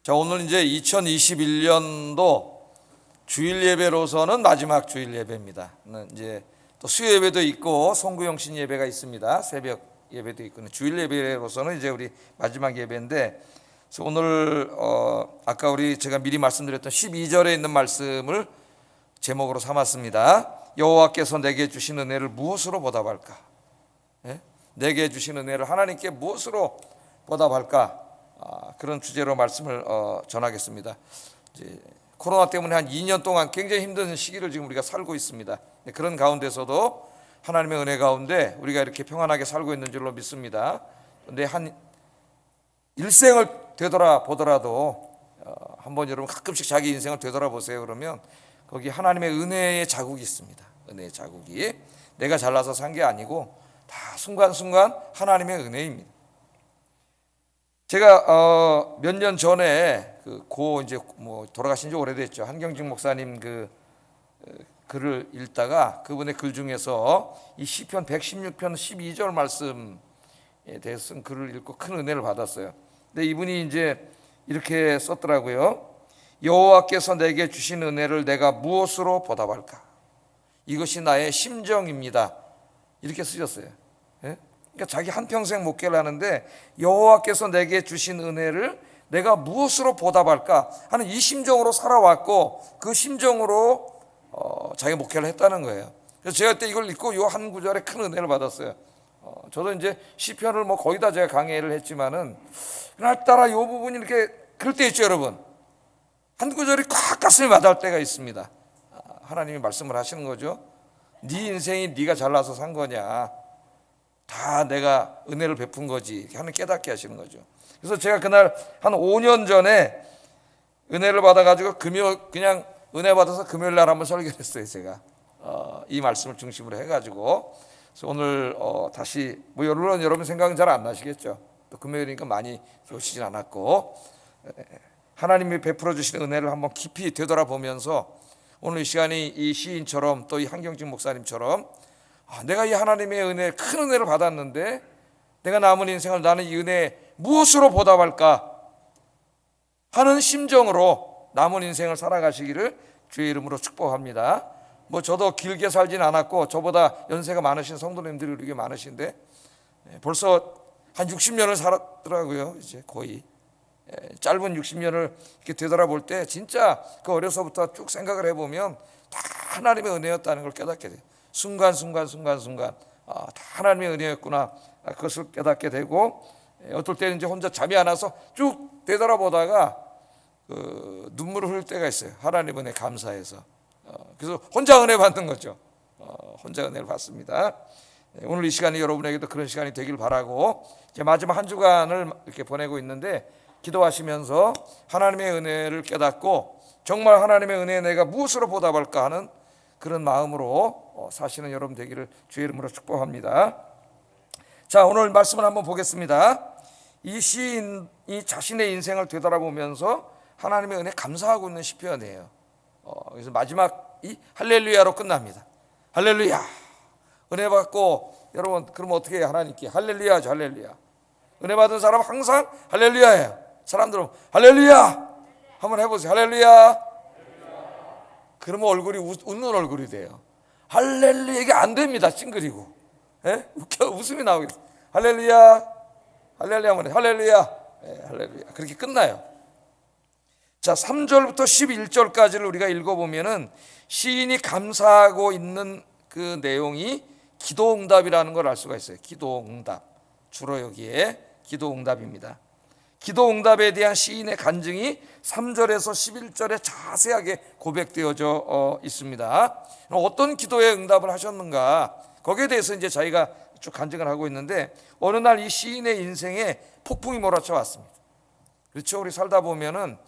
자, 오늘 이제 2021년도 주일 예배로서는 마지막 주일 예배입니다. 이제 또 수요 예배도 있고 송구영신 예배가 있습니다. 새벽 예배도 있고 주일 예배로서는 이제 우리 마지막 예배인데, 그래서 오늘 아까 제가 미리 말씀드렸던 12절에 있는 말씀을 제목으로 삼았습니다. 여호와께서 내게 주신 은혜를 무엇으로 보답할까? 예? 내게 주신 은혜를 하나님께 무엇으로 보답할까? 그런 주제로 말씀을 전하겠습니다. 이제 코로나 때문에 한 2년 동안 굉장히 힘든 시기를 지금 우리가 살고 있습니다. 그런 가운데서도 하나님의 은혜 가운데 우리가 이렇게 평안하게 살고 있는 줄로 믿습니다. 그런데 한 일생을 되돌아보더라도 한번 여러분 가끔씩 자기 인생을 되돌아보세요. 그러면 거기 하나님의 은혜의 자국이 있습니다. 은혜의 자국이 내가 잘나서 산 게 아니고 다 순간순간 하나님의 은혜입니다. 제가 몇 년 전에 이제 돌아가신 지 오래됐죠. 한경직 목사님 글을 읽다가 그분의 글 중에서 이 시편 116편 12절 말씀에 대해서 쓴 글을 읽고 큰 은혜를 받았어요. 근데 이분이 이제 이렇게 썼더라고요. 여호와께서 내게 주신 은혜를 내가 무엇으로 보답할까? 이것이 나의 심정입니다. 이렇게 쓰셨어요. 예? 그러니까 자기 한평생 목회를 하는데 여호와께서 내게 주신 은혜를 내가 무엇으로 보답할까 하는 이 심정으로 살아왔고, 그 심정으로 자기 목회를 했다는 거예요. 그래서 제가 그때 이걸 읽고 이 한 구절에 큰 은혜를 받았어요. 저도 이제 시편을 거의 다 제가 강의를 했지만은 그날따라 이 부분이 이렇게 그럴 때 있죠, 여러분. 한 구절이 꽉 가슴에 와닿을 때가 있습니다. 하나님이 말씀을 하시는 거죠. 네 인생이 네가 잘나서 산 거냐, 다 내가 은혜를 베푼 거지, 이렇게 하는 깨닫게 하시는 거죠. 그래서 제가 그날 한 5년 전에 은혜를 받아가지고 그냥 은혜 받아서 금요일 날 한번 설교를 했어요. 제가 이 말씀을 중심으로 해가지고. 그래서 오늘 다시 여러분 생각은 잘 안 나시겠죠. 또 금요일이니까 많이 오시진 않았고, 하나님이 베풀어 주신 은혜를 한번 깊이 되돌아보면서 오늘 이 시간이 이 시인처럼 또 이 한경직 목사님처럼 내가 이 하나님의 은혜, 큰 은혜를 받았는데 내가 남은 인생을 나는 이 은혜 무엇으로 보답할까 하는 심정으로 남은 인생을 살아가시기를 주의 이름으로 축복합니다. 저도 길게 살진 않았고 저보다 연세가 많으신 성도님들이 이렇게 많으신데 벌써 한 60년을 살았더라고요. 이제 거의 짧은 60년을 이렇게 되돌아볼 때 진짜 그 어려서부터 쭉 생각을 해보면 다 하나님의 은혜였다는 걸 깨닫게 돼요. 순간순간 다 하나님의 은혜였구나, 그것을 깨닫게 되고, 어떨 때는 이제 혼자 잠이 안 와서 쭉 되돌아보다가 눈물을 흘릴 때가 있어요. 하나님 은혜 감사해서. 그래서 혼자 은혜 받는 거죠. 혼자 은혜를 받습니다. 오늘 이 시간이 여러분에게도 그런 시간이 되길 바라고, 이제 마지막 한 주간을 이렇게 보내고 있는데 기도하시면서 하나님의 은혜를 깨닫고 정말 하나님의 은혜에 내가 무엇으로 보답할까 하는 그런 마음으로 사시는 여러분 되기를 주의 이름으로 축복합니다. 자, 오늘 말씀을 한번 보겠습니다. 이 시인이 자신의 인생을 되돌아보면서 하나님의 은혜 감사하고 있는 시편이에요. 그래서 마지막 이 할렐루야로 끝납니다. 할렐루야, 은혜 받고, 여러분 그러면 어떻게 해요? 하나님께 할렐루야죠. 할렐루야. 은혜 받은 사람 항상 할렐루야예요. 사람들은 할렐루야 한번 해보세요. 할렐루야. 그러면 얼굴이 웃는 얼굴이 돼요. 할렐루야 이게 안 됩니다. 찡그리고 웃음이 나오겠어요. 할렐루야, 할렐루야 하면 할렐루야, 할렐루야, 그렇게 끝나요. 자, 3절부터 11절까지를 우리가 읽어보면은 시인이 감사하고 있는 그 내용이 기도응답이라는 걸 알 수가 있어요. 기도응답, 주로 여기에 기도응답입니다. 기도응답에 대한 시인의 간증이 3절에서 11절에 자세하게 고백되어져 있습니다. 어떤 기도의 응답을 하셨는가, 거기에 대해서 이제 저희가 쭉 간증을 하고 있는데, 어느 날 이 시인의 인생에 폭풍이 몰아쳐 왔습니다. 그렇죠. 우리 살다 보면은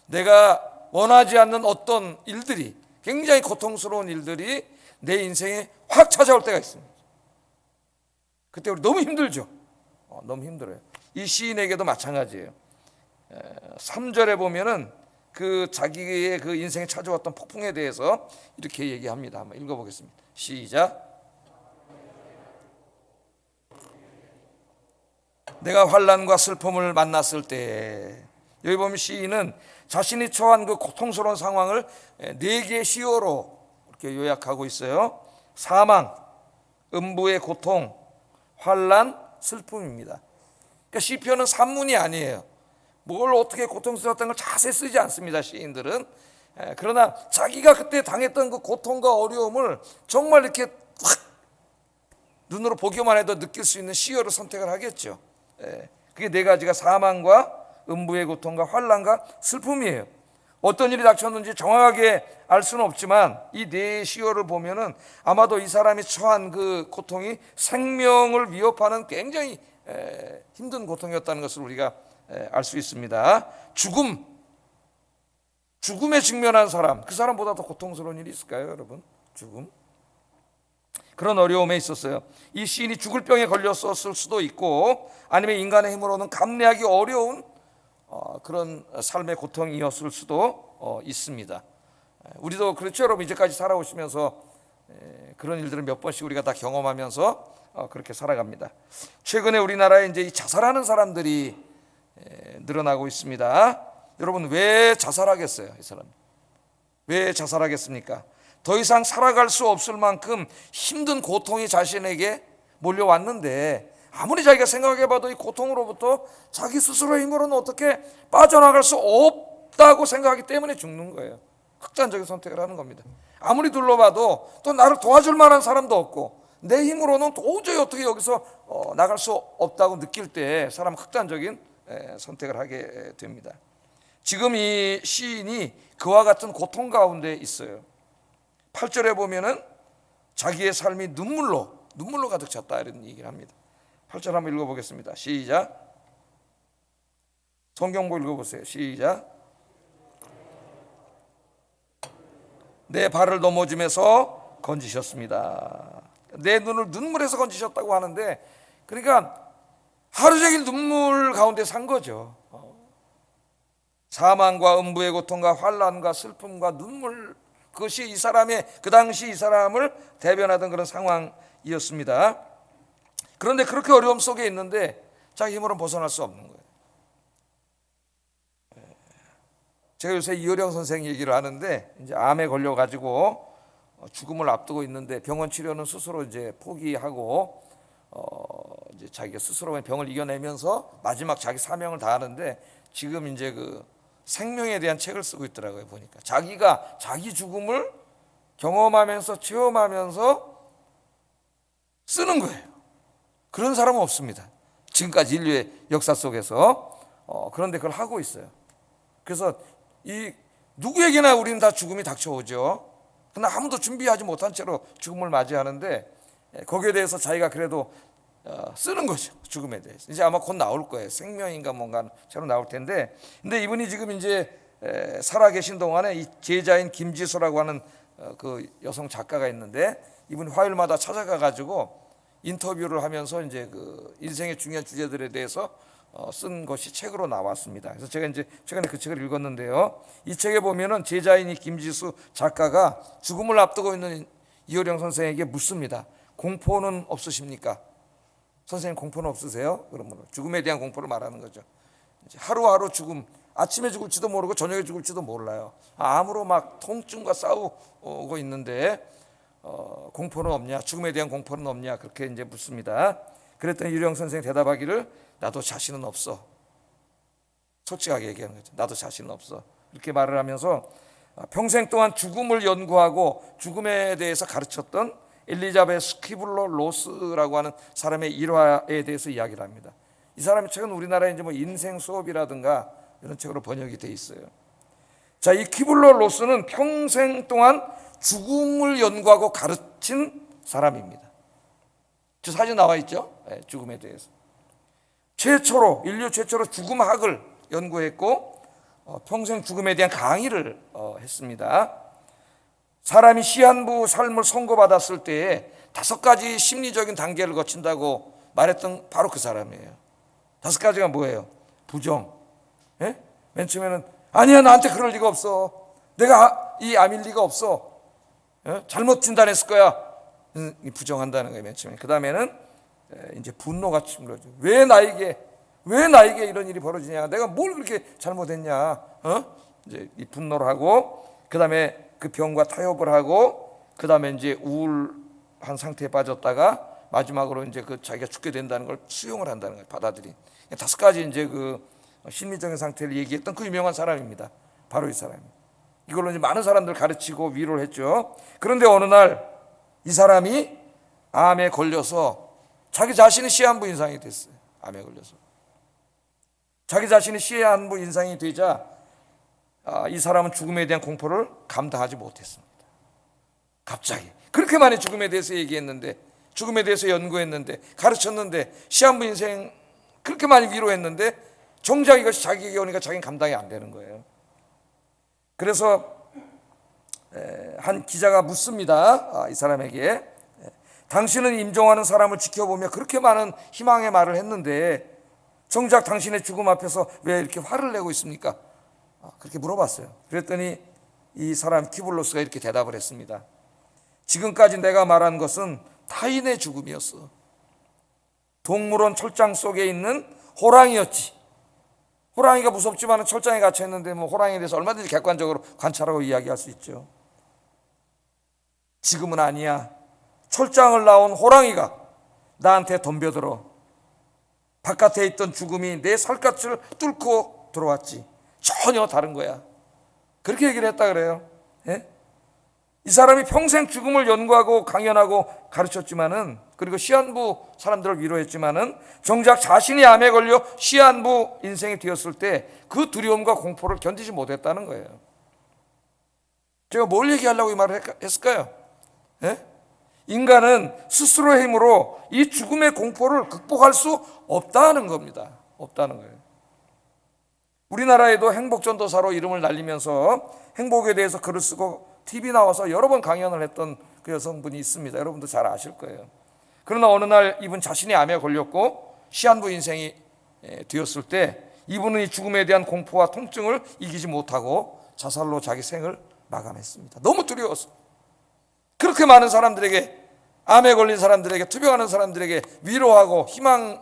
내가 원하지 않는 어떤 일들이, 굉장히 고통스러운 일들이 내 인생에 확 찾아올 때가 있습니다. 그때 우리 너무 힘들죠. 너무 힘들어요. 이 시인에게도 마찬가지예요. 3절에 보면은 자기의 그 인생에 찾아왔던 폭풍에 대해서 이렇게 얘기합니다. 한번 읽어보겠습니다. 시작. 내가 환난과 슬픔을 만났을 때 여기 보면 시인은 자신이 처한 그 고통스러운 상황을 네 개의 시어로 이렇게 요약하고 있어요. 사망, 음부의 고통, 환난, 슬픔입니다. 그러니까 시편은 산문이 아니에요. 뭘 어떻게 고통스러웠던 걸 자세히 쓰지 않습니다, 시인들은. 그러나 자기가 그때 당했던 그 고통과 어려움을 정말 이렇게 확 눈으로 보기만 해도 느낄 수 있는 시어를 선택을 하겠죠. 그게 네 가지가 사망과 음부의 고통과 환난과 슬픔이에요. 어떤 일이 닥쳤는지 정확하게 알 수는 없지만 이 네 시어를 보면은 아마도 이 사람이 처한 그 고통이 생명을 위협하는 굉장히 힘든 고통이었다는 것을 우리가 알 수 있습니다. 죽음에 직면한 사람, 그 사람보다 더 고통스러운 일이 있을까요, 여러분? 죽음. 그런 어려움에 있었어요. 이 시인이 죽을 병에 걸렸었을 수도 있고 아니면 인간의 힘으로는 감내하기 어려운 그런 삶의 고통이었을 수도 있습니다. 우리도 그렇죠, 여러분. 이제까지 살아오시면서 그런 일들을 몇 번씩 우리가 다 경험하면서 그렇게 살아갑니다. 최근에 우리나라에 이제 이 자살하는 사람들이 늘어나고 있습니다. 여러분, 왜 자살하겠어요? 이 사람 왜 자살하겠습니까? 더 이상 살아갈 수 없을 만큼 힘든 고통이 자신에게 몰려왔는데 아무리 자기가 생각해봐도 이 고통으로부터 자기 스스로의 힘으로는 어떻게 빠져나갈 수 없다고 생각하기 때문에 죽는 거예요. 극단적인 선택을 하는 겁니다. 아무리 둘러봐도 또 나를 도와줄 만한 사람도 없고 내 힘으로는 도저히 어떻게 여기서 나갈 수 없다고 느낄 때 사람은 극단적인 선택을 하게 됩니다. 지금 이 시인이 그와 같은 고통 가운데 있어요. 8절에 보면은 자기의 삶이 눈물로 가득 찼다 이런 얘기를 합니다. 8절 한번 읽어보겠습니다. 시작. 성경보 읽어보세요. 시작. 내 발을 넘어짐에서 건지셨습니다. 내 눈을 눈물에서 건지셨다고 하는데, 그러니까 하루 종일 눈물 가운데 산 거죠. 사망과 음부의 고통과 환난과 슬픔과 눈물, 그것이 이 사람의 그 당시 이 사람을 대변하던 그런 상황이었습니다. 그런데 그렇게 어려움 속에 있는데 자기 힘으로는 벗어날 수 없는 거예요. 제가 요새 이효령 선생 얘기를 하는데 이제 암에 걸려 가지고 죽음을 앞두고 있는데 병원 치료는 스스로 이제 포기하고 이제 자기가 스스로 병을 이겨내면서 마지막 자기 사명을 다하는데 지금 이제 그 생명에 대한 책을 쓰고 있더라고요. 보니까 자기가 자기 죽음을 경험하면서 체험하면서 쓰는 거예요. 그런 사람은 없습니다. 지금까지 인류의 역사 속에서. 그런데 그걸 하고 있어요. 그래서 이 누구에게나 우리는 다 죽음이 닥쳐오죠. 그러나 아무도 준비하지 못한 채로 죽음을 맞이하는데 거기에 대해서 자기가 그래도 쓰는 거죠. 죽음에 대해서. 이제 아마 곧 나올 거예요. 생명인가 뭔가 새로 나올 텐데, 근데 이분이 지금 이제 살아계신 동안에 이 제자인 김지수라고 하는 그 여성 작가가 있는데 이분이 화요일마다 찾아가 가지고 인터뷰를 하면서 이제 그 인생의 중요한 주제들에 대해서 쓴 것이 책으로 나왔습니다. 그래서 제가 이제 최근에 그 책을 읽었는데요. 이 책에 보면은 제자인 이 김지수 작가가 죽음을 앞두고 있는 이효령 선생에게 묻습니다. 공포는 없으십니까? 선생님, 공포는 없으세요? 그러면 죽음에 대한 공포를 말하는 거죠. 이제 하루하루 죽음, 아침에 죽을지도 모르고 저녁에 죽을지도 몰라요. 암으로 막 통증과 싸우고 있는데 공포는 없냐? 죽음에 대한 공포는 없냐? 그렇게 이제 묻습니다. 그랬더니 이효령 선생이 대답하기를 나도 자신은 없어. 솔직하게 얘기하는 거죠. 나도 자신은 없어. 이렇게 말을 하면서 평생 동안 죽음을 연구하고 죽음에 대해서 가르쳤던 엘리자베스 키블러 로스라고 하는 사람의 일화에 대해서 이야기를 합니다. 이 사람이 최근 우리나라에 이제 뭐 인생 수업이라든가 이런 책으로 번역이 돼 있어요. 자, 이 키블러 로스는 평생 동안 죽음을 연구하고 가르친 사람입니다. 저 사진 나와 있죠? 네, 죽음에 대해서. 인류 최초로 죽음학을 연구했고 평생 죽음에 대한 강의를 했습니다. 사람이 시한부 삶을 선고받았을 때에 5가지 심리적인 단계를 거친다고 말했던 바로 그 사람이에요. 5가지가 뭐예요? 부정. 예? 맨 처음에는 아니야, 나한테 그럴 리가 없어. 내가 이 암일 리가 없어. 예? 잘못 진단했을 거야. 부정한다는 거예요, 맨 처음에. 그 다음에는 이제 분노가 친 거죠. 왜 나에게 왜 나에게 이런 일이 벌어지냐? 내가 뭘 그렇게 잘못했냐? 이제 이 분노를 하고, 그 다음에 그 병과 타협을 하고, 그 다음에 이제 우울한 상태에 빠졌다가 마지막으로 이제 그 자기가 죽게 된다는 걸 수용을 한다는 거예요. 받아들인. 5가지 이제 그 심리적인 상태를 얘기했던 그 유명한 사람입니다. 바로 이 사람이. 이걸로 이제 많은 사람들 가르치고 위로를 했죠. 그런데 어느 날 이 사람이 암에 걸려서 자기 자신이 시한부 인상이 됐어요. 암에 걸려서. 자기 자신이 시한부 인상이 되자 이 사람은 죽음에 대한 공포를 감당하지 못했습니다. 갑자기 그렇게 많이 죽음에 대해서 얘기했는데, 죽음에 대해서 연구했는데, 가르쳤는데, 시한부 인생 그렇게 많이 위로했는데 정작 이것이 자기에게 오니까 자기는 감당이 안 되는 거예요. 그래서 한 기자가 묻습니다. 이 사람에게, 당신은 임종하는 사람을 지켜보며 그렇게 많은 희망의 말을 했는데 정작 당신의 죽음 앞에서 왜 이렇게 화를 내고 있습니까? 그렇게 물어봤어요. 그랬더니 이 사람 키블로스가 이렇게 대답을 했습니다. 지금까지 내가 말한 것은 타인의 죽음이었어. 동물원 철장 속에 있는 호랑이였지. 호랑이가 무섭지만 철장에 갇혀 있는데 뭐 호랑이에 대해서 얼마든지 객관적으로 관찰하고 이야기할 수 있죠. 지금은 아니야. 철장을 나온 호랑이가 나한테 덤벼들어 바깥에 있던 죽음이 내 살갗을 뚫고 들어왔지. 전혀 다른 거야. 그렇게 얘기를 했다 그래요. 예? 이 사람이 평생 죽음을 연구하고 강연하고 가르쳤지만은, 그리고 시한부 사람들을 위로했지만은 정작 자신이 암에 걸려 시한부 인생이 되었을 때 그 두려움과 공포를 견디지 못했다는 거예요. 제가 뭘 얘기하려고 이 말을 했을까요? 예? 인간은 스스로의 힘으로 이 죽음의 공포를 극복할 수 없다는 겁니다. 없다는 거예요. 우리나라에도 행복전도사로 이름을 날리면서 행복에 대해서 글을 쓰고 TV 나와서 여러 번 강연을 했던 그 여성분이 있습니다. 여러분도 잘 아실 거예요. 그러나 어느 날 이분 자신이 암에 걸렸고 시한부 인생이 되었을 때 이분은 이 죽음에 대한 공포와 통증을 이기지 못하고 자살로 자기 생을 마감했습니다. 너무 두려워서. 그렇게 많은 사람들에게, 암에 걸린 사람들에게, 투병하는 사람들에게 위로하고 희망을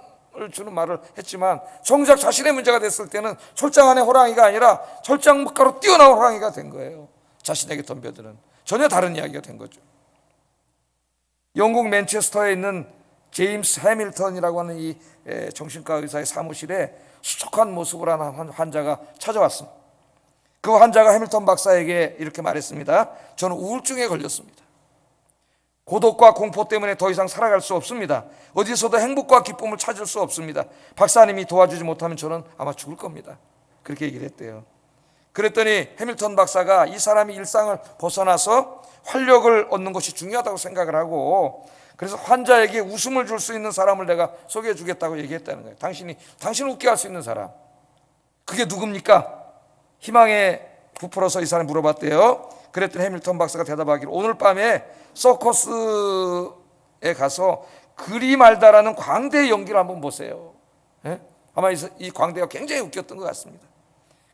주는 말을 했지만 정작 자신의 문제가 됐을 때는 철장 안의 호랑이가 아니라 철장 밖으로 뛰어나온 호랑이가 된 거예요. 자신에게 덤벼드는 전혀 다른 이야기가 된 거죠. 영국 맨체스터에 있는 제임스 해밀턴이라고 하는 이 정신과 의사의 사무실에 수척한 모습을 한 환자가 찾아왔습니다. 그 환자가 해밀턴 박사에게 이렇게 말했습니다. 저는 우울증에 걸렸습니다. 고독과 공포 때문에 더 이상 살아갈 수 없습니다. 어디서도 행복과 기쁨을 찾을 수 없습니다. 박사님이 도와주지 못하면 저는 아마 죽을 겁니다. 그렇게 얘기를 했대요. 그랬더니 해밀턴 박사가 이 사람이 일상을 벗어나서 활력을 얻는 것이 중요하다고 생각을 하고, 그래서 환자에게 웃음을 줄 수 있는 사람을 내가 소개해 주겠다고 얘기했다는 거예요. 당신을 웃게 할 수 있는 사람. 그게 누굽니까? 희망에 부풀어서 이 사람이 물어봤대요. 그랬더니 해밀턴 박사가 대답하기를, 오늘 밤에 서커스에 가서 그리말다라는 광대의 연기를 한번 보세요. 예? 아마 이 광대가 굉장히 웃겼던 것 같습니다.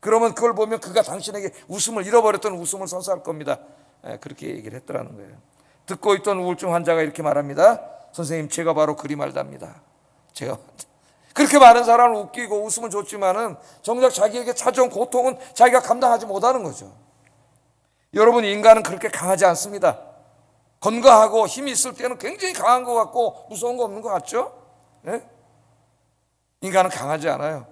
그러면 그걸 보면 그가 당신에게 웃음을, 잃어버렸던 웃음을 선사할 겁니다. 그렇게 얘기를 했더라는 거예요. 듣고 있던 우울증 환자가 이렇게 말합니다. 선생님, 제가 바로 그리말다입니다. 제가 그렇게 많은 사람을 웃기고 웃음은 줬지만은 정작 자기에게 찾아온 고통은 자기가 감당하지 못하는 거죠. 여러분, 인간은 그렇게 강하지 않습니다. 건강하고 힘이 있을 때는 굉장히 강한 것 같고 무서운 거 없는 것 같죠? 네? 인간은 강하지 않아요.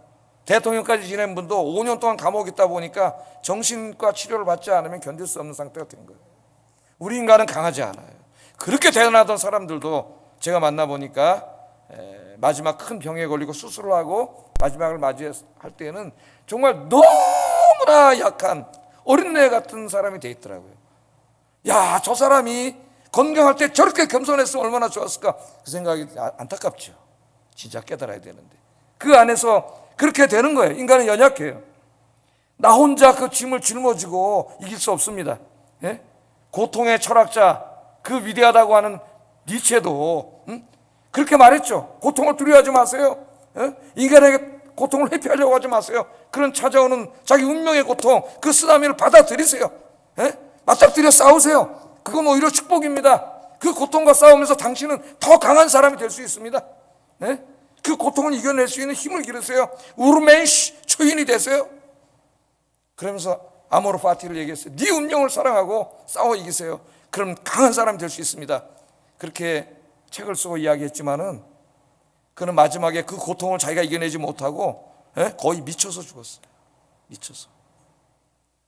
대통령까지 지낸 분도 5년 동안 감옥에 있다 보니까 정신과 치료를 받지 않으면 견딜 수 없는 상태가 된 거예요. 우리 인간은 강하지 않아요. 그렇게 대단하던 사람들도 제가 만나보니까 마지막 큰 병에 걸리고 수술을 하고 마지막을 맞이할 때는 정말 너무나 약한 어린애 같은 사람이 돼 있더라고요. 야, 저 사람이 건강할 때 저렇게 겸손했으면 얼마나 좋았을까, 그 생각이 안타깝죠. 진짜 깨달아야 되는데 그 안에서 그렇게 되는 거예요. 인간은 연약해요. 나 혼자 그 짐을 짊어지고 이길 수 없습니다. 예? 고통의 철학자, 그 위대하다고 하는 니체도 그렇게 말했죠. 고통을 두려워하지 마세요. 예? 인간에게 고통을 회피하려고 하지 마세요. 그런 찾아오는 자기 운명의 고통, 그 쓰나미를 받아들이세요. 예? 맞닥뜨려 싸우세요. 그건 오히려 축복입니다. 그 고통과 싸우면서 당신은 더 강한 사람이 될 수 있습니다. 예? 그 고통을 이겨낼 수 있는 힘을 기르세요. 우르멘시 초인이 되세요. 그러면서 아모르 파티를 얘기했어요. 네 운명을 사랑하고 싸워 이기세요. 그럼 강한 사람이 될 수 있습니다. 그렇게 책을 쓰고 이야기했지만은 그는 마지막에 그 고통을 자기가 이겨내지 못하고 거의 미쳐서 죽었어요. 미쳐서.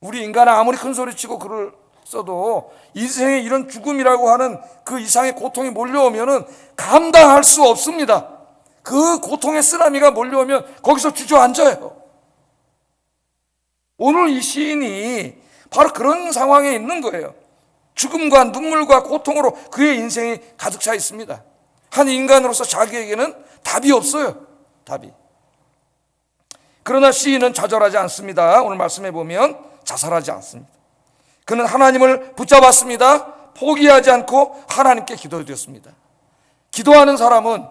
우리 인간은 아무리 큰 소리치고 글을 써도 인생에 이런 죽음이라고 하는 그 이상의 고통이 몰려오면은 감당할 수 없습니다. 그 고통의 쓰나미가 몰려오면 거기서 주저앉아요. 오늘 이 시인이 바로 그런 상황에 있는 거예요. 죽음과 눈물과 고통으로 그의 인생이 가득 차 있습니다. 한 인간으로서 자기에게는 답이 없어요. 답이. 그러나 시인은 좌절하지 않습니다. 오늘 말씀해 보면 자살하지 않습니다. 그는 하나님을 붙잡았습니다. 포기하지 않고 하나님께 기도드렸습니다. 기도하는 사람은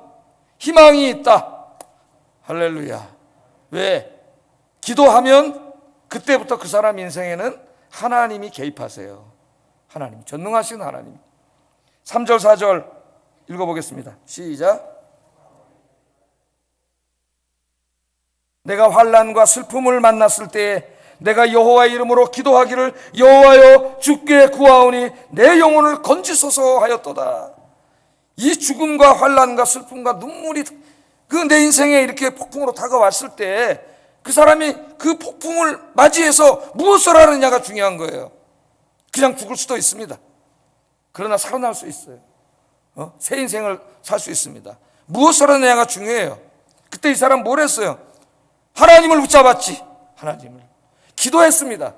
희망이 있다. 할렐루야. 왜? 기도하면 그때부터 그 사람 인생에는 하나님이 개입하세요. 하나님, 전능하신 하나님. 3절 4절 읽어보겠습니다. 시작. 내가 환난과 슬픔을 만났을 때에 내가 여호와의 이름으로 기도하기를 여호와여 주께 구하오니 내 영혼을 건지소서 하였도다. 이 죽음과 환난과 슬픔과 눈물이 그 내 인생에 이렇게 폭풍으로 다가왔을 때 그 사람이 그 폭풍을 맞이해서 무엇을 하느냐가 중요한 거예요. 그냥 죽을 수도 있습니다. 그러나 살아날 수 있어요. 새 인생을 살 수 있습니다. 무엇을 하느냐가 중요해요. 그때 이 사람 뭘 했어요? 하나님을 붙잡았지. 하나님을 기도했습니다.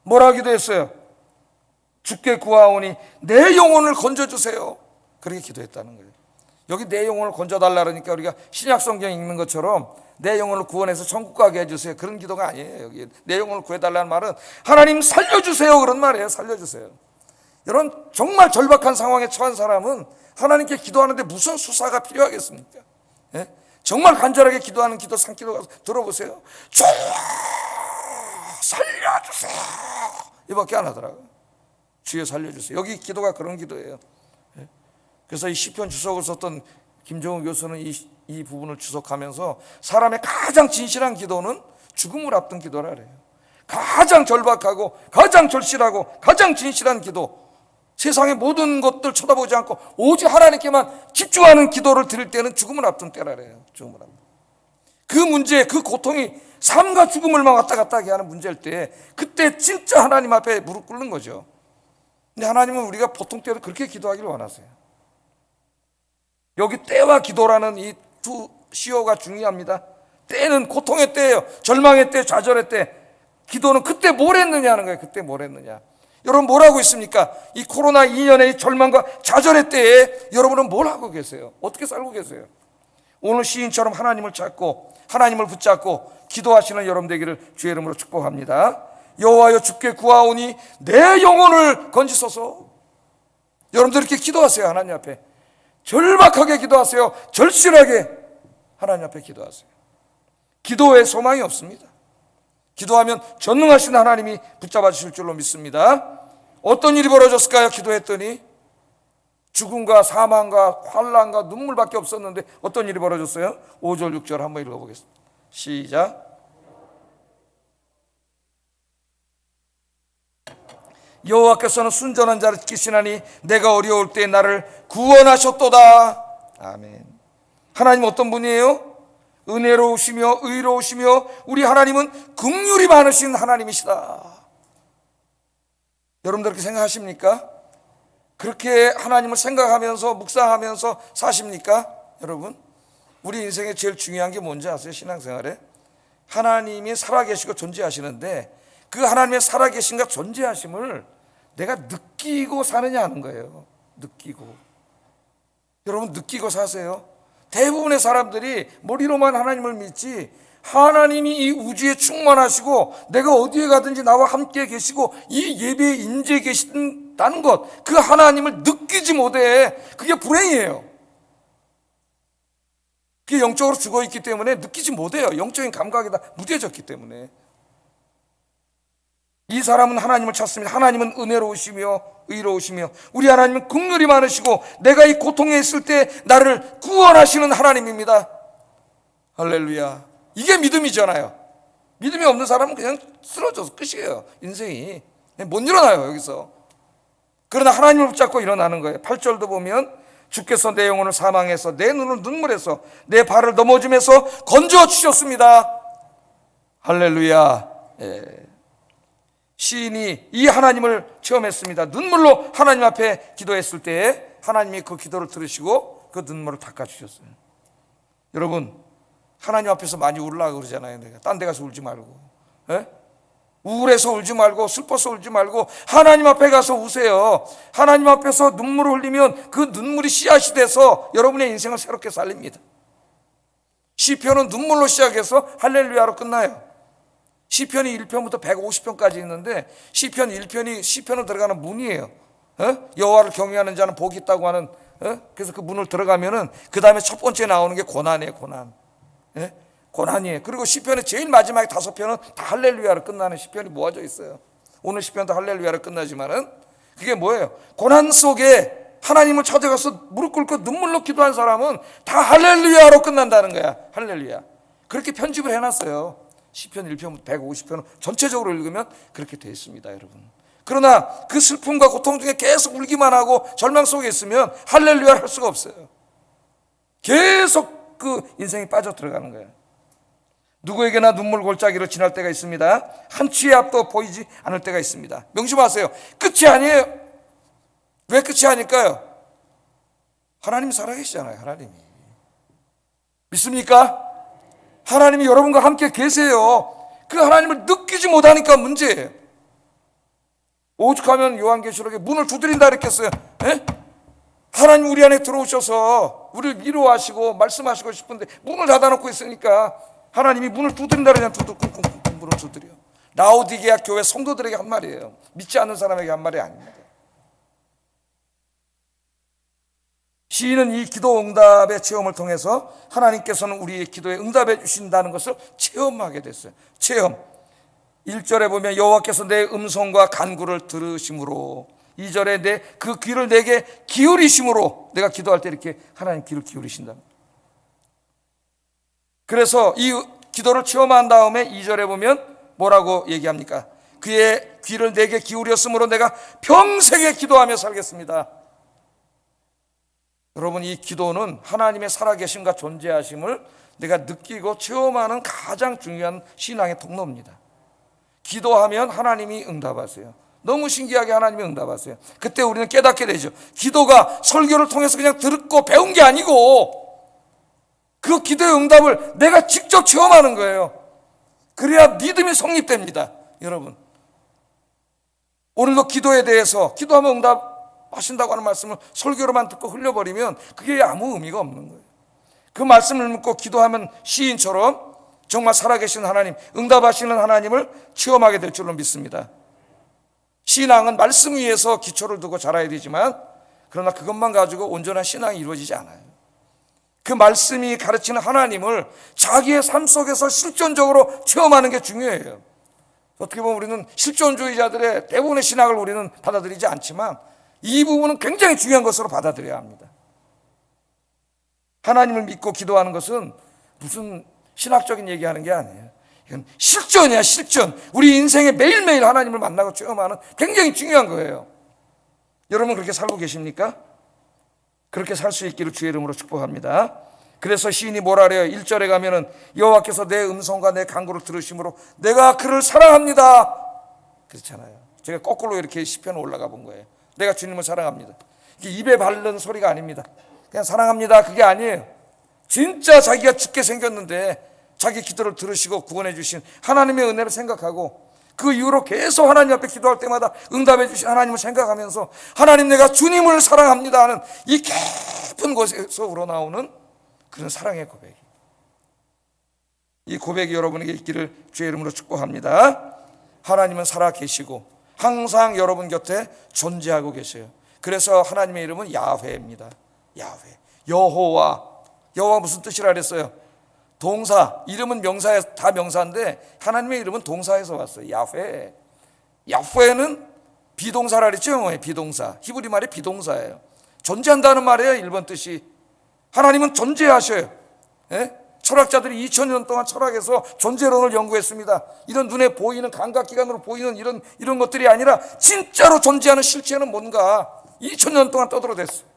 뭐라 기도했어요? 주께 구하오니 내 영혼을 건져주세요. 그렇게 기도했다는 거예요. 여기 내 영혼을 건져달라 그러니까 우리가 신약 성경 읽는 것처럼 내 영혼을 구원해서 천국 가게 해주세요, 그런 기도가 아니에요. 여기 내 영혼을 구해달라는 말은 하나님 살려주세요, 그런 말이에요. 살려주세요. 이런 정말 절박한 상황에 처한 사람은 하나님께 기도하는데 무슨 수사가 필요하겠습니까? 예? 정말 간절하게 기도하는 기도 산기도 들어보세요. 주여 살려주세요, 이밖에 안 하더라고요. 주여 살려주세요. 여기 기도가 그런 기도예요. 예? 그래서 이 시편 주석을 썼던 김정우 교수는 이 부분을 주석하면서 사람의 가장 진실한 기도는 죽음을 앞둔 기도라 그래요. 가장 절박하고 가장 절실하고 가장 진실한 기도, 세상의 모든 것들 쳐다보지 않고 오직 하나님께만 집중하는 기도를 드릴 때는 죽음을 앞둔 때라 그래요. 죽음을 앞둔. 그 문제, 그 고통이 삶과 죽음을만 왔다 갔다 하게 하는 문제일 때 그때 진짜 하나님 앞에 무릎 꿇는 거죠. 근데 하나님은 우리가 보통 때도 그렇게 기도하기를 원하세요. 여기 때와 기도라는 이 두 시어가 중요합니다. 때는 고통의 때예요. 절망의 때, 좌절의 때. 기도는 그때 뭘 했느냐는 거예요. 그때 뭘 했느냐. 여러분 뭘 하고 있습니까? 이 코로나 2년의 절망과 좌절의 때에 여러분은 뭘 하고 계세요? 어떻게 살고 계세요? 오늘 시인처럼 하나님을 찾고 하나님을 붙잡고 기도하시는 여러분 되기를 주의 이름으로 축복합니다. 여호와여 주께 구하오니 내 영혼을 건지소서. 여러분들 이렇게 기도하세요. 하나님 앞에 절박하게 기도하세요. 절실하게 하나님 앞에 기도하세요. 기도에 소망이 없습니다. 기도하면 전능하신 하나님이 붙잡아 주실 줄로 믿습니다. 어떤 일이 벌어졌을까요? 기도했더니 죽음과 사망과 환난과 눈물밖에 없었는데 어떤 일이 벌어졌어요? 5절 6절 한번 읽어보겠습니다. 시작. 여호와께서는 순전한 자를 지키시나니 내가 어려울 때 나를 구원하셨도다. 아멘. 하나님 어떤 분이에요? 은혜로우시며 의로우시며 우리 하나님은 긍휼이 많으신 하나님이시다. 여러분들 그렇게 생각하십니까? 그렇게 하나님을 생각하면서 묵상하면서 사십니까? 여러분, 우리 인생에 제일 중요한 게 뭔지 아세요? 신앙생활에 하나님이 살아계시고 존재하시는데 그 하나님의 살아계신과 존재하심을 내가 느끼고 사느냐 하는 거예요. 느끼고. 여러분 느끼고 사세요. 대부분의 사람들이 머리로만 하나님을 믿지 하나님이 이 우주에 충만하시고 내가 어디에 가든지 나와 함께 계시고 이 예배에 임재 계신다는 것, 그 하나님을 느끼지 못해. 그게 불행이에요. 그게 영적으로 죽어있기 때문에 느끼지 못해요. 영적인 감각이 다 무뎌졌기 때문에. 이 사람은 하나님을 찾습니다. 하나님은 은혜로우시며 의로우시며 우리 하나님은 긍휼이 많으시고 내가 이 고통에 있을 때 나를 구원하시는 하나님입니다. 할렐루야. 이게 믿음이잖아요. 믿음이 없는 사람은 그냥 쓰러져서 끝이에요. 인생이 못 일어나요 여기서. 그러나 하나님을 붙잡고 일어나는 거예요. 8절도 보면 주께서 내 영혼을 사망해서 내 눈을 눈물에서 내 발을 넘어짐에서 건져 주셨습니다. 할렐루야. 시인이 이 하나님을 체험했습니다. 눈물로 하나님 앞에 기도했을 때에 하나님이 그 기도를 들으시고 그 눈물을 닦아주셨어요. 여러분, 하나님 앞에서 많이 울라고 그러잖아요. 내가 딴 데 가서 울지 말고, 우울해서 울지 말고 슬퍼서 울지 말고 하나님 앞에 가서 우세요. 하나님 앞에서 눈물을 흘리면 그 눈물이 씨앗이 돼서 여러분의 인생을 새롭게 살립니다. 시편은 눈물로 시작해서 할렐루야로 끝나요. 시편이 1편부터 150편까지 있는데 시편 1편이 시편으로 들어가는 문이에요. 여호와를 경외하는 자는 복이 있다고 하는, 그래서 그 문을 들어가면은 그 다음에 첫 번째 나오는 게 고난이에요. 고난이에요. 그리고 시편의 제일 마지막에 5편은 다 할렐루야로 끝나는 시편이 모아져 있어요. 오늘 시편도 할렐루야로 끝나지만은 그게 뭐예요? 고난 속에 하나님을 찾아가서 무릎 꿇고 눈물로 기도한 사람은 다 할렐루야로 끝난다는 거야. 할렐루야. 그렇게 편집을 해놨어요. 시편 1편부터 150편은 전체적으로 읽으면 그렇게 되어 있습니다, 여러분. 그러나 그 슬픔과 고통 중에 계속 울기만 하고 절망 속에 있으면 할렐루야를 할 수가 없어요. 계속 그 인생이 빠져 들어가는 거예요. 누구에게나 눈물 골짜기를 지날 때가 있습니다. 한치의 앞도 보이지 않을 때가 있습니다. 명심하세요. 끝이 아니에요. 왜 끝이 아닐까요? 하나님이 살아계시잖아요. 하나님이. 믿습니까? 하나님이 여러분과 함께 계세요. 그 하나님을 느끼지 못하니까 문제예요. 오죽하면 요한계시록에 문을 두드린다 그랬겠어요. 하나님 우리 안에 들어오셔서 우리를 위로하시고 말씀하시고 싶은데 문을 닫아놓고 있으니까 하나님이 문을 두드린다 그러냐. 쿵쿵쿵 문을 두드려. 라오디게아 교회 성도들에게 한 말이에요. 믿지 않는 사람에게 한 말이 아닙니다. 시인은 이 기도 응답의 체험을 통해서 하나님께서는 우리의 기도에 응답해 주신다는 것을 체험하게 됐어요. 체험. 1절에 보면 여호와께서 내 음성과 간구를 들으심으로, 2절에 내 그 귀를 내게 기울이심으로, 내가 기도할 때 이렇게 하나님 귀를 기울이신다. 그래서 이 기도를 체험한 다음에 2절에 보면 뭐라고 얘기합니까? 그의 귀를 내게 기울였으므로 내가 평생에 기도하며 살겠습니다. 여러분, 이 기도는 하나님의 살아계심과 존재하심을 내가 느끼고 체험하는 가장 중요한 신앙의 통로입니다. 기도하면 하나님이 응답하세요. 너무 신기하게 하나님이 응답하세요. 그때 우리는 깨닫게 되죠. 기도가 설교를 통해서 그냥 듣고 배운 게 아니고 그 기도의 응답을 내가 직접 체험하는 거예요. 그래야 믿음이 성립됩니다. 여러분, 오늘도 기도에 대해서 기도하면 응답하신다고 하는 말씀을 설교로만 듣고 흘려버리면 그게 아무 의미가 없는 거예요. 그 말씀을 묻고 기도하면 시인처럼 정말 살아계신 하나님, 응답하시는 하나님을 체험하게 될 줄로 믿습니다. 신앙은 말씀 위에서 기초를 두고 자라야 되지만 그러나 그것만 가지고 온전한 신앙이 이루어지지 않아요. 그 말씀이 가르치는 하나님을 자기의 삶 속에서 실존적으로 체험하는 게 중요해요. 어떻게 보면 우리는 실존주의자들의 대부분의 신학을 우리는 받아들이지 않지만 이 부분은 굉장히 중요한 것으로 받아들여야 합니다. 하나님을 믿고 기도하는 것은 무슨 신학적인 얘기하는 게 아니에요. 이건 실존이야, 실존. 우리 인생에 매일매일 하나님을 만나고 체험하는 굉장히 중요한 거예요. 여러분 그렇게 살고 계십니까? 그렇게 살 수 있기를 주의 이름으로 축복합니다. 그래서 시인이 뭐라 그래요? 1절에 가면은 여호와께서 내 음성과 내 간구를 들으심으로 내가 그를 사랑합니다. 그렇잖아요. 제가 거꾸로 이렇게 시편에 올라가 본 거예요. 내가 주님을 사랑합니다. 이게 입에 바르는 소리가 아닙니다. 그냥 사랑합니다 그게 아니에요. 진짜 자기가 죽게 생겼는데 자기 기도를 들으시고 구원해 주신 하나님의 은혜를 생각하고 그 이후로 계속 하나님 앞에 기도할 때마다 응답해 주신 하나님을 생각하면서 하나님 내가 주님을 사랑합니다 하는 이 깊은 곳에서 우러나오는 그런 사랑의 고백이, 이 고백이 여러분에게 있기를 주의 이름으로 축복합니다. 하나님은 살아 계시고 항상 여러분 곁에 존재하고 계셔요. 그래서 하나님의 이름은 야훼입니다. 야훼, 여호와. 여호와 무슨 뜻이라 그랬어요? 동사, 이름은 명사에 다 명사인데 하나님의 이름은 동사에서 왔어요. 야훼. 야훼는 비동사라 그랬죠. 비동사. 히브리 말이 비동사예요. 존재한다는 말이에요. 1번 뜻이. 하나님은 존재하셔요. 철학자들이 2000년 동안 철학에서 존재론을 연구했습니다. 이런 눈에 보이는 감각기관으로 보이는 이런 것들이 아니라 진짜로 존재하는 실체는 뭔가 2000년 동안 떠들어댔어요.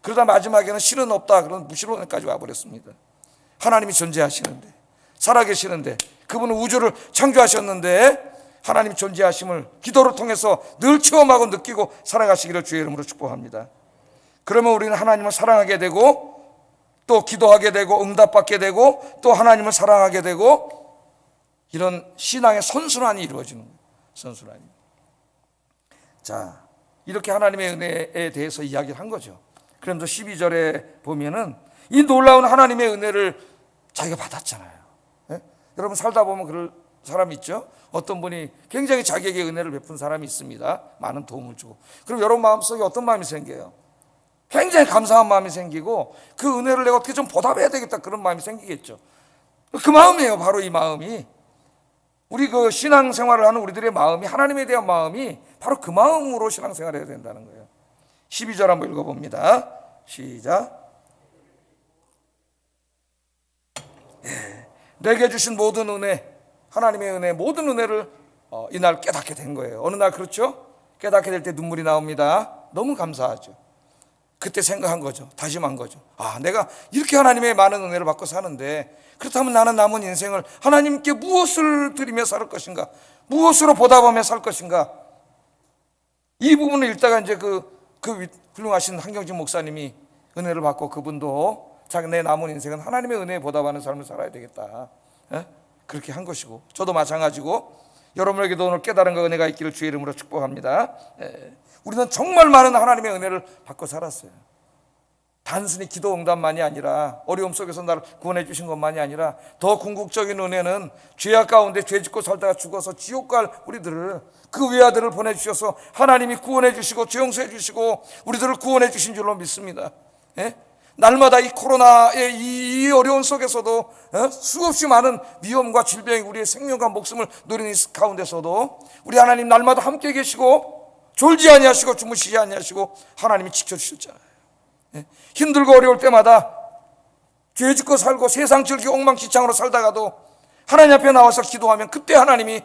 그러다 마지막에는 실은 없다 그런 무실론까지 와버렸습니다. 하나님이 존재하시는데, 살아계시는데, 그분은 우주를 창조하셨는데 하나님 존재하심을 기도를 통해서 늘 체험하고 느끼고 살아가시기를 주의 이름으로 축복합니다. 그러면 우리는 하나님을 사랑하게 되고, 또 기도하게 되고, 응답받게 되고, 또 하나님을 사랑하게 되고, 이런 신앙의 선순환이 이루어지는 거예요. 선순환이. 자, 이렇게 하나님의 은혜에 대해서 이야기를 한 거죠. 그러면서 12절에 보면은 이 놀라운 하나님의 은혜를 자기가 받았잖아요. 예? 여러분 살다 보면 그럴 사람 있죠? 어떤 분이 굉장히 자기에게 은혜를 베푼 사람이 있습니다. 많은 도움을 주고. 그럼 여러분 마음속에 어떤 마음이 생겨요? 굉장히 감사한 마음이 생기고, 그 은혜를 내가 어떻게 좀 보답해야 되겠다 그런 마음이 생기겠죠. 그 마음이에요. 바로 이 마음이, 우리 그 신앙생활을 하는 우리들의 마음이, 하나님에 대한 마음이 바로 그 마음으로 신앙생활을 해야 된다는 거예요. 12절 한번 읽어봅니다. 시작. 내게 주신 모든 은혜, 하나님의 은혜, 모든 은혜를 이날 깨닫게 된 거예요. 어느 날 그렇죠? 깨닫게 될 때 눈물이 나옵니다. 너무 감사하죠. 그때 생각한 거죠. 다짐한 거죠. 아, 내가 이렇게 하나님의 많은 은혜를 받고 사는데, 그렇다면 나는 남은 인생을 하나님께 무엇을 드리며 살 것인가, 무엇으로 보답하며 살 것인가. 이 부분을 읽다가 이제 그 훌륭하신 한경진 목사님이 은혜를 받고, 그분도 내 남은 인생은 하나님의 은혜에 보답하는 삶을 살아야 되겠다, 그렇게 한 것이고, 저도 마찬가지고, 여러분에게도 오늘 깨달은 은혜가 있기를 주의 이름으로 축복합니다. 우리는 정말 많은 하나님의 은혜를 받고 살았어요. 단순히 기도 응답만이 아니라, 어려움 속에서 나를 구원해 주신 것만이 아니라, 더 궁극적인 은혜는 죄악 가운데 죄 짓고 살다가 죽어서 지옥 갈 우리들을, 그 외아들을 보내주셔서 하나님이 구원해 주시고 죄 용서해 주시고 우리들을 구원해 주신 줄로 믿습니다. 날마다 이 코로나의 이 어려운 속에서도 수없이 많은 위험과 질병이 우리의 생명과 목숨을 노리는 가운데서도 우리 하나님 날마다 함께 계시고, 졸지 아니하시고 주무시지 아니하시고 하나님이 지켜주셨잖아요. 힘들고 어려울 때마다 죄 짓고 살고 세상 즐기고 엉망진창으로 살다가도 하나님 앞에 나와서 기도하면 그때 하나님이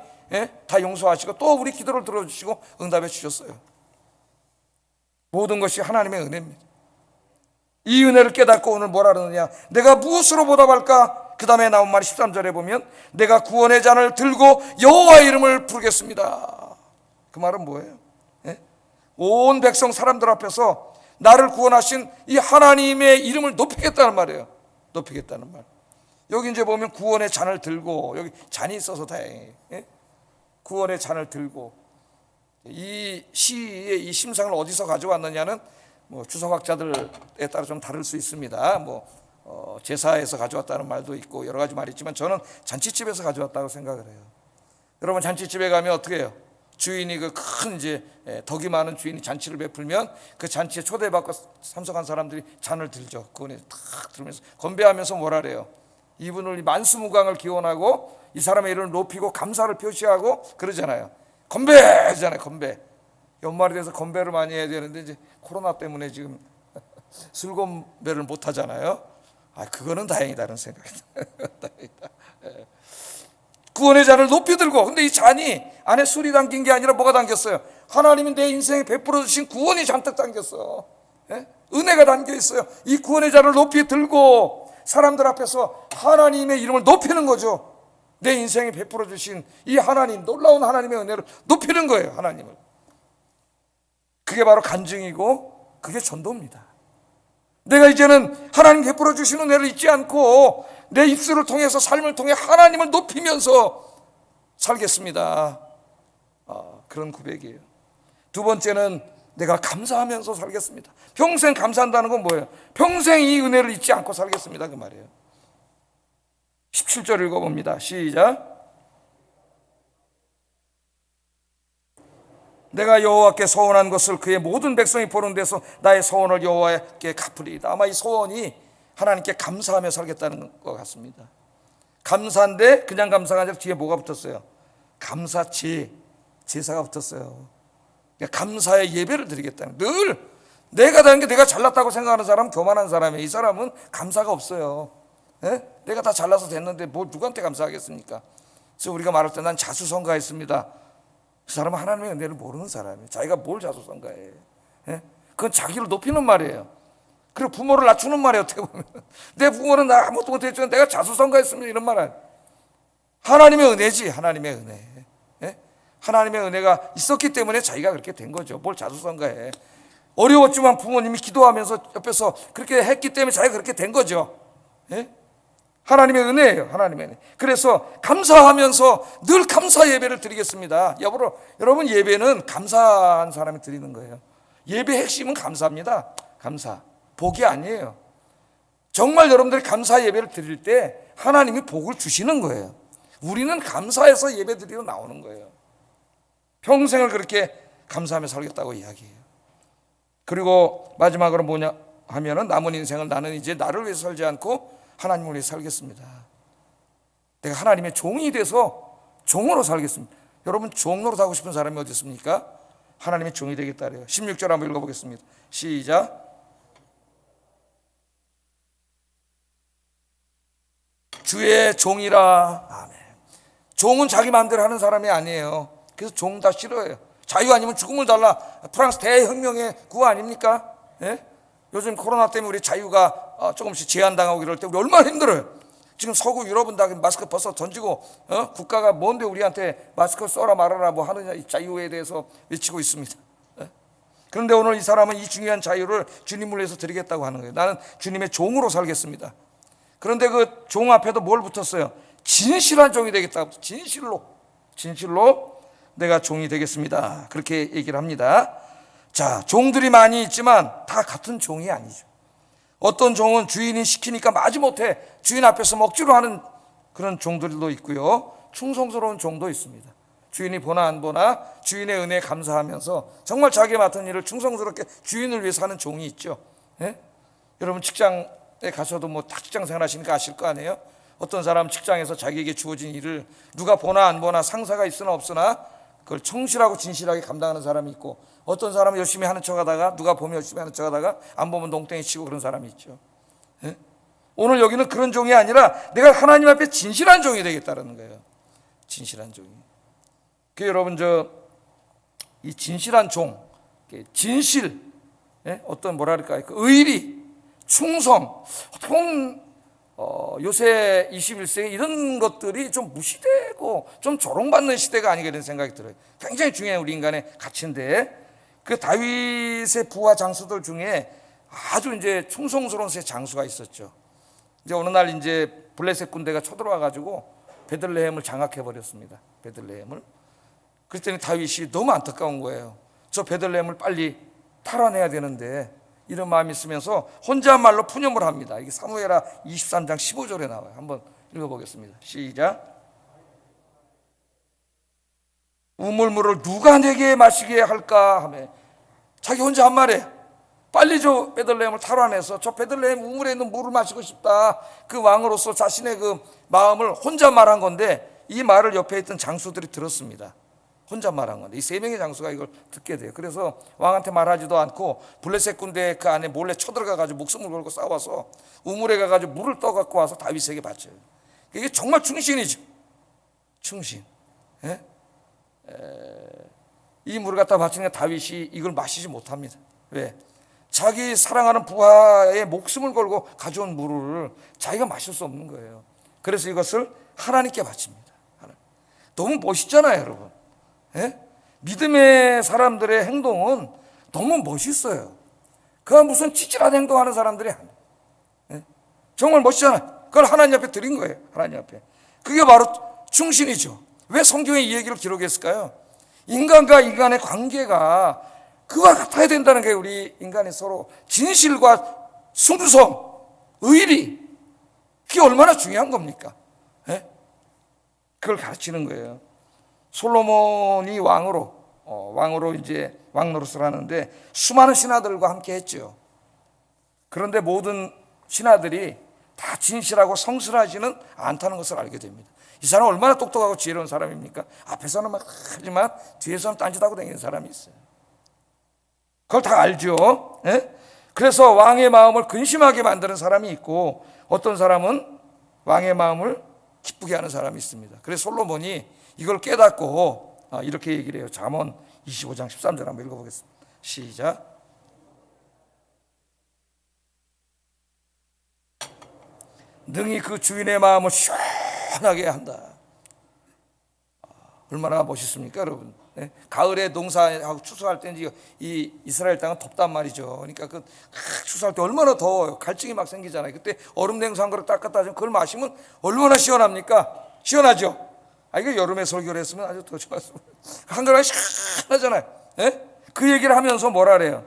다 용서하시고 또 우리 기도를 들어주시고 응답해 주셨어요. 모든 것이 하나님의 은혜입니다. 이 은혜를 깨닫고 오늘 뭐라 그러느냐, 내가 무엇으로 보답할까? 그 다음에 나온 말이 13절에 보면 내가 구원의 잔을 들고 여호와의 이름을 부르겠습니다. 그 말은 뭐예요? 온 백성 사람들 앞에서 나를 구원하신 이 하나님의 이름을 높이겠다는 말이에요. 높이겠다는 말. 여기 이제 보면 구원의 잔을 들고, 여기 잔이 있어서 다행이에요. 구원의 잔을 들고. 이 시의 이 심상을 어디서 가져왔느냐는 뭐 주석학자들에 따라 좀 다를 수 있습니다. 제사에서 가져왔다는 말도 있고 여러 가지 말이 있지만, 저는 잔치집에서 가져왔다고 생각을 해요. 여러분 잔치집에 가면 어떻게 해요? 주인이 그 큰 이제 덕이 많은 주인이 잔치를 베풀면 그 잔치에 초대받고 참석한 사람들이 잔을 들죠. 그거에 탁 들으면서 건배하면서 뭐라 그래요? 이분을 만수무강을 기원하고 이 사람의 이름을 높이고 감사를 표시하고 그러잖아요. 건배잖아요. 건배. 연말이 돼서 건배를 많이 해야 되는데 이제 코로나 때문에 지금 술 건배를 못 하잖아요. 그거는 다행이다는 생각이 다행이다. 구원의 잔을 높이 들고, 근데 이 잔이 안에 술이 담긴 게 아니라 뭐가 담겼어요? 하나님이 내 인생에 베풀어 주신 구원이 잔뜩 담겼어. 은혜가 담겨 있어요. 이 구원의 잔을 높이 들고 사람들 앞에서 하나님의 이름을 높이는 거죠. 내 인생에 베풀어 주신 이 하나님, 놀라운 하나님의 은혜를 높이는 거예요. 하나님을. 그게 바로 간증이고 그게 전도입니다. 내가 이제는 하나님 베풀어 주신 은혜를 잊지 않고 내 입술을 통해서, 삶을 통해 하나님을 높이면서 살겠습니다. 그런 고백이에요. 두 번째는 내가 감사하면서 살겠습니다. 평생 감사한다는 건 뭐예요? 평생 이 은혜를 잊지 않고 살겠습니다, 그 말이에요. 17절 읽어봅니다. 시작. 내가 여호와께 서원한 것을 그의 모든 백성이 보는 데서 나의 서원을 여호와께 갚으리이다. 아마 이 서원이 하나님께 감사하며 살겠다는 것 같습니다. 감사인데 그냥 감사가 아니라 뒤에 뭐가 붙었어요? 감사치, 제사가 붙었어요. 그러니까 감사의 예배를 드리겠다는, 늘 내가 다른 게 내가 잘났다고 생각하는 사람은 교만한 사람이에요. 이 사람은 감사가 없어요. 예? 내가 다 잘나서 됐는데 뭐 누구한테 감사하겠습니까? 그래서 우리가 말할 때 난 자수성가했습니다. 그 사람은 하나님의 은혜를 모르는 사람이에요. 자기가 뭘 자수성가해? 예? 그건 자기를 높이는 말이에요. 그리고 부모를 낮추는 말이에요. 어떻게 보면 내 부모는 나 아무것도 못했지만 내가 자수성가했습니다 이런 말 아니에요. 하나님의 은혜지. 하나님의 은혜. 예? 하나님의 은혜가 있었기 때문에 자기가 그렇게 된 거죠. 뭘 자수성가해. 어려웠지만 부모님이 기도하면서 옆에서 그렇게 했기 때문에 자기가 그렇게 된 거죠. 예? 하나님의 은혜예요. 하나님의 은혜. 그래서 감사하면서 늘 감사 예배를 드리겠습니다. 여러분 예배는 감사한 사람이 드리는 거예요. 예배 핵심은 감사입니다. 감사. 복이 아니에요. 정말 여러분들이 감사 예배를 드릴 때 하나님이 복을 주시는 거예요. 우리는 감사해서 예배 드리러 나오는 거예요. 평생을 그렇게 감사하며 살겠다고 이야기해요. 그리고 마지막으로 뭐냐 하면은 남은 인생을 나는 이제 나를 위해서 살지 않고 하나님을 위해 살겠습니다. 내가 하나님의 종이 돼서 종으로 살겠습니다. 여러분 종 노릇하고 싶은 사람이 어디 있습니까? 하나님의 종이 되겠다 그래요. 16절 한번 읽어보겠습니다. 시작. 주의 종이라. 아멘. 종은 자기 마음대로 하는 사람이 아니에요. 그래서 종 다 싫어해요. 자유 아니면 죽음을 달라. 프랑스 대혁명의 구호 아닙니까? 예? 요즘 코로나 때문에 우리 자유가 조금씩 제한당하고 이럴 때 우리 얼마나 힘들어요. 지금 서구 유럽은 다 마스크 벗어 던지고 국가가 뭔데 우리한테 마스크 써라 말아라 뭐 하느냐 이 자유에 대해서 외치고 있습니다. 예? 그런데 오늘 이 사람은 이 중요한 자유를 주님을 위해서 드리겠다고 하는 거예요. 나는 주님의 종으로 살겠습니다. 그런데 그 종 앞에도 뭘 붙었어요? 진실한 종이 되겠다. 진실로 내가 종이 되겠습니다. 그렇게 얘기를 합니다. 자, 종들이 많이 있지만 다 같은 종이 아니죠. 어떤 종은 주인이 시키니까 마지못해 주인 앞에서 먹지로 하는 그런 종들도 있고요. 충성스러운 종도 있습니다. 주인이 보나 안 보나 주인의 은혜에 감사하면서 정말 자기 맡은 일을 충성스럽게 주인을 위해서 하는 종이 있죠. 예? 여러분 직장에 가셔도 뭐 다 직장 생활하시니까 아실 거 아니에요? 어떤 사람은 직장에서 자기에게 주어진 일을 누가 보나 안 보나 상사가 있으나 없으나 그걸 성실하고 진실하게 감당하는 사람이 있고, 어떤 사람은 열심히 하는 척하다가 누가 보면 열심히 하는 척하다가 안 보면 농땡이 치고 그런 사람이 있죠. 예? 오늘 여기는 그런 종이 아니라 내가 하나님 앞에 진실한 종이 되겠다는 거예요. 진실한 종이. 그 여러분 이 진실한 종, 진실, 예? 어떤 뭐랄까요? 그 의리, 충성, 요새 21세기 이런 것들이 좀 무시되고 좀 조롱받는 시대가 아니겠 이런 생각이 들어요. 굉장히 중요한 우리 인간의 가치인데, 그 다윗의 부하 장수들 중에 아주 이제 충성스러운 세 장수가 있었죠. 이제 어느 날 이제 블레셋 군대가 쳐들어와 가지고 베들레헴을 장악해 버렸습니다. 베들레헴을. 그랬더니 다윗이 너무 안타까운 거예요. 저 베들레헴을 빨리 탈환해야 되는데, 이런 마음이 있으면서 혼잣말로 푸념을 합니다. 이게 사무엘하 23장 15절에 나와요. 한번 읽어보겠습니다. 시작. 우물물을 누가 내게 마시게 할까 하며, 자기 혼자 한 말에 빨리 저 베들레헴을 탈환해서 저 베들레헴 우물에 있는 물을 마시고 싶다. 그 왕으로서 자신의 그 마음을 혼자 말한 건데, 이 말을 옆에 있던 장수들이 들었습니다. 혼자 말한 건데 이 세 명의 장수가 이걸 듣게 돼요. 그래서 왕한테 말하지도 않고 블레셋 군대 그 안에 몰래 쳐들어가 가지고 목숨을 걸고 싸워서 우물에 가 가지고 물을 떠 갖고 와서 다윗에게 바쳐요. 이게 정말 충신이죠. 충신. 예? 이 물을 갖다 바치니까 다윗이 이걸 마시지 못합니다. 왜? 자기 사랑하는 부하의 목숨을 걸고 가져온 물을 자기가 마실 수 없는 거예요. 그래서 이것을 하나님께 바칩니다. 너무 멋있잖아요, 여러분. 예? 믿음의 사람들의 행동은 너무 멋있어요. 그가 무슨 찌질한 행동하는 사람들이 아니에요. 예? 정말 멋있잖아요. 그걸 하나님 앞에 드린 거예요. 하나님 앞에. 그게 바로 충신이죠. 왜 성경에 이 얘기를 기록했을까요? 인간과 인간의 관계가 그와 같아야 된다는 게, 우리 인간이 서로 진실과 순수성, 의리, 그게 얼마나 중요한 겁니까? 예? 그걸 가르치는 거예요. 솔로몬이 왕으로 이제 왕노릇을 하는데 수많은 신하들과 함께 했죠. 그런데 모든 신하들이 다 진실하고 성실하지는 않다는 것을 알게 됩니다. 이 사람 얼마나 똑똑하고 지혜로운 사람입니까? 앞에서는 막 하지만 뒤에서는 딴짓하고 다니는 사람이 있어요. 그걸 다 알죠. 예? 그래서 왕의 마음을 근심하게 만드는 사람이 있고, 어떤 사람은 왕의 마음을 기쁘게 하는 사람이 있습니다. 그래서 솔로몬이 이걸 깨닫고 이렇게 얘기를 해요. 잠언 25장 13절 한번 읽어보겠습니다. 시작. 능히 그 주인의 마음을 시원하게 한다. 얼마나 멋있습니까, 여러분? 네? 가을에 농사하고 추수할 때는 이 이스라엘 땅은 덥단 말이죠. 그러니까 그 추수할 때 얼마나 더워요. 갈증이 막 생기잖아요. 그때 얼음 냉수 한 그릇 딱 갖다 주면 그걸 마시면 얼마나 시원합니까? 시원하죠. 이거 여름에 설교를 했으면 아주 더 좋았습니다. 한 그릇 시원하잖아요. 네? 그 얘기를 하면서 뭐라 그래요?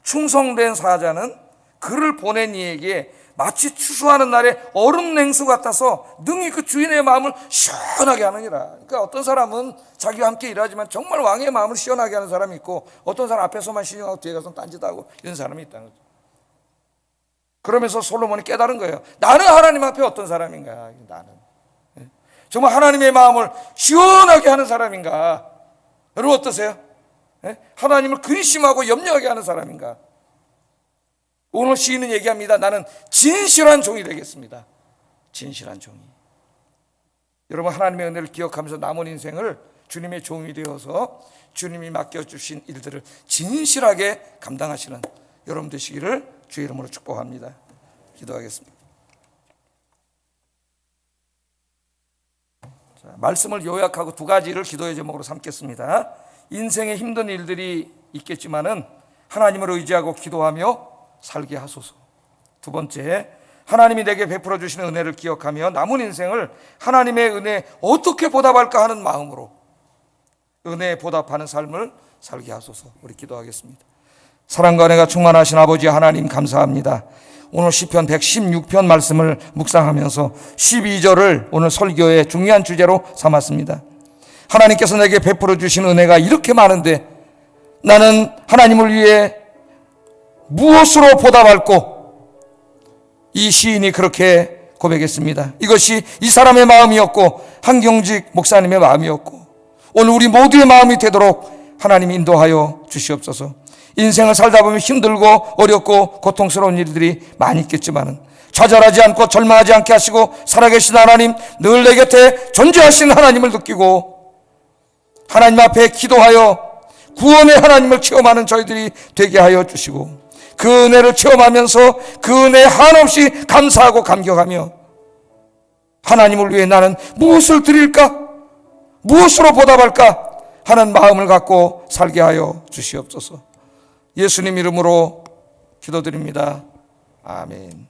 충성된 사자는 그를 보낸 이에게 마치 추수하는 날에 얼음 냉수 같아서 능히 그 주인의 마음을 시원하게 하느니라. 그러니까 어떤 사람은 자기와 함께 일하지만 정말 왕의 마음을 시원하게 하는 사람이 있고, 어떤 사람 앞에서만 신용하고 뒤에 가서 딴짓하고 이런 사람이 있다는 거죠. 그러면서 솔로몬이 깨달은 거예요. 나는 하나님 앞에 어떤 사람인가? 나는 정말 하나님의 마음을 시원하게 하는 사람인가? 여러분 어떠세요? 하나님을 근심하고 염려하게 하는 사람인가? 오늘 시인은 얘기합니다. 나는 진실한 종이 되겠습니다. 진실한 종이. 여러분 하나님의 은혜를 기억하면서 남은 인생을 주님의 종이 되어서 주님이 맡겨주신 일들을 진실하게 감당하시는 여러분 되시기를 주의 이름으로 축복합니다. 기도하겠습니다. 자, 말씀을 요약하고 두 가지를 기도의 제목으로 삼겠습니다. 인생에 힘든 일들이 있겠지만은 하나님을 의지하고 기도하며 살게 하소서. 두 번째, 하나님이 내게 베풀어 주시는 은혜를 기억하며 남은 인생을 하나님의 은혜에 어떻게 보답할까 하는 마음으로 은혜에 보답하는 삶을 살게 하소서. 우리 기도하겠습니다. 사랑과 은혜가 충만하신 아버지 하나님 감사합니다. 오늘 시편 116편 말씀을 묵상하면서 12절을 오늘 설교의 중요한 주제로 삼았습니다. 하나님께서 내게 베풀어 주신 은혜가 이렇게 많은데 나는 하나님을 위해 무엇으로 보답할꼬? 이 시인이 그렇게 고백했습니다. 이것이 이 사람의 마음이었고 한경직 목사님의 마음이었고 오늘 우리 모두의 마음이 되도록 하나님 인도하여 주시옵소서. 인생을 살다 보면 힘들고 어렵고 고통스러운 일들이 많이 있겠지만 좌절하지 않고 절망하지 않게 하시고 살아계신 하나님, 늘 내 곁에 존재하시는 하나님을 느끼고 하나님 앞에 기도하여 구원의 하나님을 체험하는 저희들이 되게 하여 주시고 그 은혜를 체험하면서 그 은혜에 한없이 감사하고 감격하며 하나님을 위해 나는 무엇을 드릴까? 무엇으로 보답할까? 하는 마음을 갖고 살게 하여 주시옵소서. 예수님 이름으로 기도드립니다. 아멘.